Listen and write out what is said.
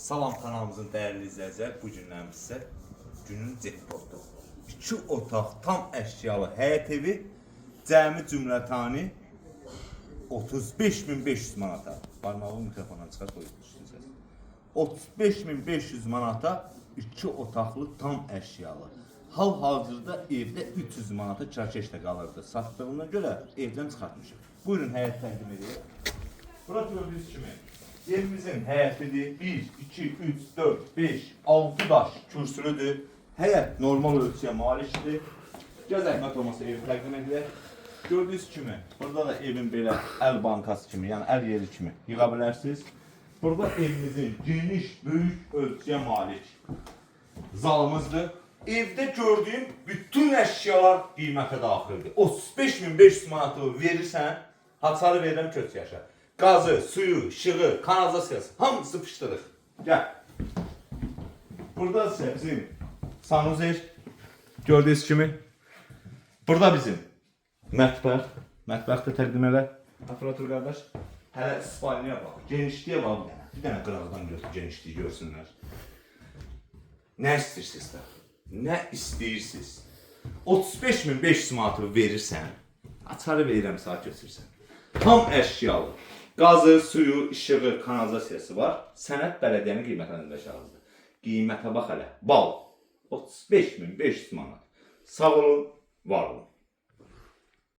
Salam kanalımızın değerli izləyicilər, bu gündən sizə günün jackpotu. 2 otaq, tam əşyalı həyət evi, cəmi cümlətani 35.500 manata. Barmağı mikrofondan çıxar qoyulmuşsunuz. 35.500 manata 2 otaqlı tam əşyalı. Hal-hazırda evdə 300 manata çərkeşlə qalırdı. Satdığına görə evdən çıxartmışıq. Buyurun həyət təqdim edək. Bura gördüyünüz kimi evimizin həyətidir. 1, 2, 3, 4, 5, 6 daş kürsülüdür. Həyət normal ölçüyə malikdir. Göz zəhmət olmasa evi təqdim edək. Gördüyünüz kimi burada da evin belə əl bankası kimi, yəni əl yeri kimi yığa bilərsiniz. Burada evimizin geniş, böyük ölçüyə malik zalımızdır. Evdə gördüyüm bütün əşyalar qiymətə daxildir. 35.500 manatı verirsən, haçarı verirəm köç yaşa. Gazı, suyu, işığı, kanalizasiyası hamısı fışdırıq. Gəl. Burada ise bizim sanuzel gördüğünüz kimi. Burada bizim mətbəx. Mətbəx də təqdim elə. Aparatur qardaş. Hələ spalniyə bax. Genişliyə bax bir dənə. Bir dənə qıraqdan götür, genişliyi görsünlər. Nə istəyirsiniz də? Nə istəyirsiniz? 35.500 manatı verirsən, açarı verirəm sağ götürsən. Tam əşyalı. Gazı, suyu, işığı, kanalizasiyası var. Sənəd bələdiyyənin qiymətləndirmə kağızıdır. Qiymətə bax hələ. Bal. 35.500 manat. Sağ olun, var olun.